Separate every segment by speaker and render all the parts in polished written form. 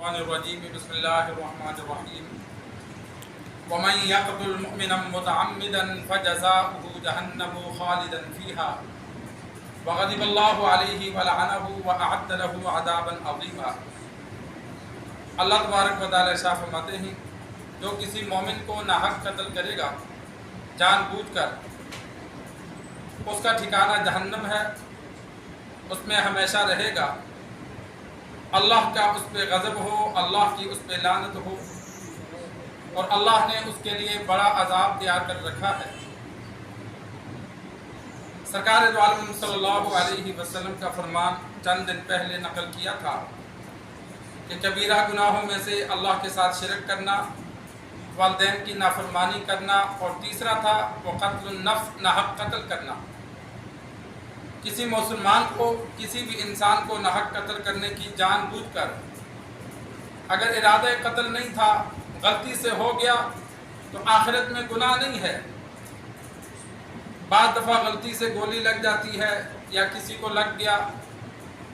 Speaker 1: الشیطان الرجیم بسم اللہ الرحمن الرحیم ومن يقتل مؤمنا متعمدا فجزاؤه جہنم خالدا فيها وغضب اللہ علیہ ولعنہ وأعد له عذابا عظیما۔ اللہ تبارک و تعالی ارشاد فرماتے ہیں جو کسی مومن کو ناحق قتل کرے گا جان بوجھ کر، اس کا ٹھکانہ جہنم ہے، اس میں ہمیشہ رہے گا، اللہ کا اس پہ غضب ہو، اللہ کی اس پہ لعنت ہو، اور اللہ نے اس کے لیے بڑا عذاب تیار کر رکھا ہے۔ سرکار دو عالم صلی اللہ علیہ وسلم کا فرمان چند دن پہلے نقل کیا تھا کہ کبیرہ گناہوں میں سے اللہ کے ساتھ شرک کرنا، والدین کی نافرمانی کرنا، اور تیسرا تھا وہ قتل النفس، ناحق قتل کرنا۔ کسی مسلمان کو، کسی بھی انسان کو ناحق قتل کرنے کی جان بوجھ کر، اگر ارادہ قتل نہیں تھا، غلطی سے ہو گیا تو آخرت میں گناہ نہیں ہے۔ بعض دفعہ غلطی سے گولی لگ جاتی ہے یا کسی کو لگ گیا،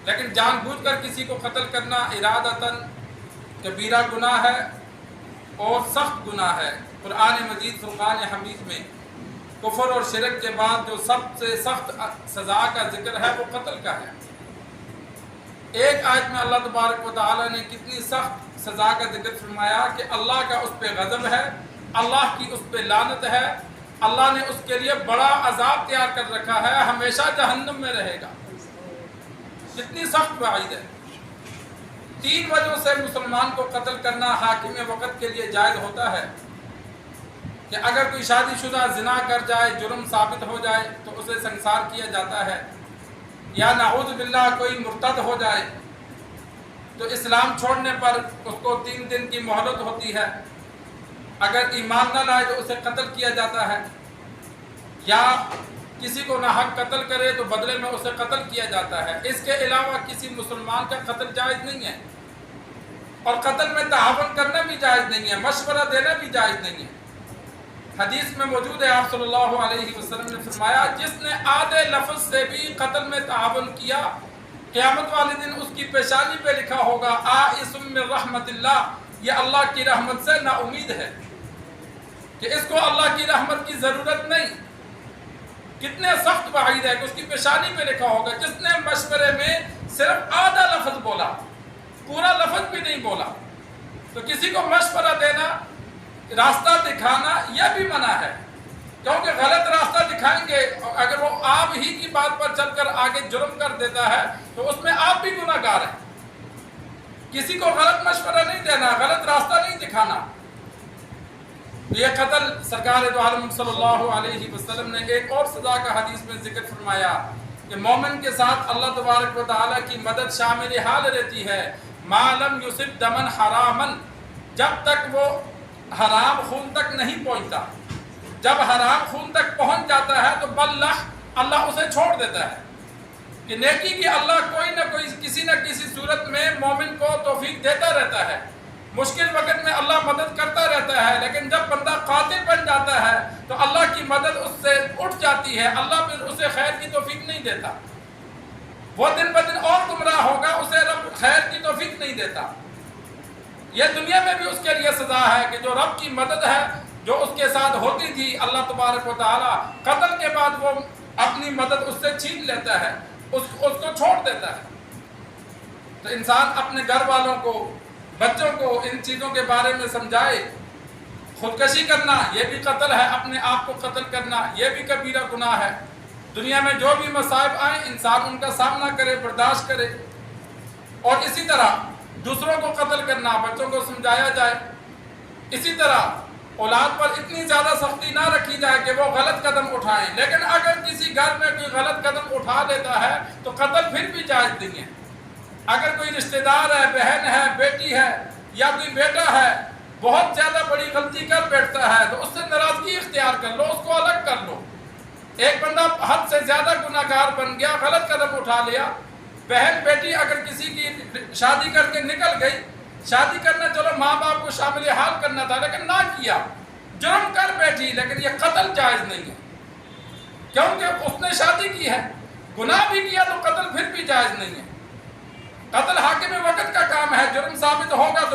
Speaker 1: لیکن جان بوجھ کر کسی کو قتل کرنا ارادتاً کبیرہ گناہ ہے اور سخت گناہ ہے۔ قرآن مجید فرقان حمید میں کفر اور شرک کے بعد جو سب سے سخت سزا کا ذکر ہے وہ قتل کا ہے۔ ایک آیت میں اللہ تبارک و تعالی نے کتنی سخت سزا کا ذکر فرمایا کہ اللہ کا اس پہ غضب ہے، اللہ کی اس پہ لعنت ہے، اللہ نے اس کے لیے بڑا عذاب تیار کر رکھا ہے، ہمیشہ جہنم میں رہے گا۔ کتنی سخت وعید ہے۔ 3 وجہوں سے مسلمان کو قتل کرنا حاکم وقت کے لیے جائز ہوتا ہے کہ اگر کوئی شادی شدہ زنا کر جائے، جرم ثابت ہو جائے تو اسے سنسار کیا جاتا ہے، یا نعوذ باللہ کوئی مرتد ہو جائے تو اسلام چھوڑنے پر اس کو 3 دن کی مہلت ہوتی ہے، اگر ایمان نہ لائے تو اسے قتل کیا جاتا ہے، یا کسی کو ناحق قتل کرے تو بدلے میں اسے قتل کیا جاتا ہے۔ اس کے علاوہ کسی مسلمان کا قتل جائز نہیں ہے، اور قتل میں تعاون کرنا بھی جائز نہیں ہے، مشورہ دینا بھی جائز نہیں ہے۔ حدیث میں موجود ہے، آپ صلی اللہ علیہ وسلم نے فرمایا جس نے آدھے لفظ سے بھی قتل میں تعاون کیا، قیامت والے دن اس کی پیشانی پہ لکھا ہوگا آئس من رحمت اللہ، یہ اللہ کی رحمت سے نا امید ہے، کہ اس کو اللہ کی رحمت کی ضرورت نہیں۔ کتنے سخت وعید ہے کہ اس کی پیشانی پہ لکھا ہوگا جس نے مشورے میں صرف آدھا لفظ بولا، پورا لفظ بھی نہیں بولا۔ تو کسی کو مشورہ دینا، راستہ دکھانا، یہ بھی منع ہے، کیونکہ غلط راستہ دکھائیں گے، اگر وہ آپ ہی کی بات پر چل کر آگے جرم کر دیتا ہے تو اس میں آپ بھی گناہ گار ہیں۔ کسی کو غلط مشورہ نہیں دینا، غلط راستہ نہیں دکھانا۔ یہ قتل سرکار دو عالم صلی اللہ علیہ وسلم نے ایک اور سزا کا حدیث میں ذکر فرمایا کہ مومن کے ساتھ اللہ تبارک و تعالی کی مدد شامل حال رہتی ہے، ما لم یصب دمن حراما، جب تک وہ حرام خون تک نہیں پہنچتا۔ جب حرام خون تک پہنچ جاتا ہے تو باللہ اللہ اسے چھوڑ دیتا ہے کہ نیکی کی اللہ کوئی نہ کوئی کسی نہ کسی صورت میں مومن کو توفیق دیتا رہتا ہے، مشکل وقت میں اللہ مدد کرتا رہتا ہے، لیکن جب بندہ قاتل بن جاتا ہے تو اللہ کی مدد اس سے اٹھ جاتی ہے، اللہ پھر اسے خیر کی توفیق نہیں دیتا، وہ دن بدن اور گمراہ ہوگا، اسے رب خیر کی توفیق نہیں دیتا۔ یہ دنیا میں بھی اس کے لیے سزا ہے کہ جو رب کی مدد ہے جو اس کے ساتھ ہوتی تھی، اللہ تبارک و تعالی قتل کے بعد وہ اپنی مدد اس سے چھین لیتا ہے، اس کو چھوڑ دیتا ہے۔ تو انسان اپنے گھر والوں کو، بچوں کو ان چیزوں کے بارے میں سمجھائے۔ خودکشی کرنا یہ بھی قتل ہے، اپنے آپ کو قتل کرنا یہ بھی کبیرہ گناہ ہے۔ دنیا میں جو بھی مصائب آئیں انسان ان کا سامنا کرے، برداشت کرے، اور اسی طرح دوسروں کو قتل کرنا، بچوں کو سمجھایا جائے۔ اسی طرح اولاد پر اتنی زیادہ سختی نہ رکھی جائے کہ وہ غلط قدم اٹھائیں، لیکن اگر کسی گھر میں کوئی غلط قدم اٹھا لیتا ہے تو قتل پھر بھی جائز نہیں ہے۔ اگر کوئی رشتہ دار ہے، بہن ہے، بیٹی ہے یا کوئی بیٹا ہے، بہت زیادہ بڑی غلطی کر بیٹھتا ہے تو اس سے ناراضگی اختیار کر لو، اس کو الگ کر لو۔ ایک بندہ حد سے زیادہ گناہ گار بن گیا، غلط قدم اٹھا لیا، بہن بیٹی اگر کسی کی شادی کر کے نکل گئی، شادی کرنا چلو ماں باپ کو شامل حال کرنا تھا لیکن نہ کیا، جرم کر بیٹھی، لیکن یہ قتل جائز نہیں ہے، کیونکہ اس نے شادی کی ہے، گناہ بھی کیا تو قتل پھر بھی جائز نہیں ہے۔ قتل حاکم وقت کا کام ہے، جرم ثابت ہوگا تو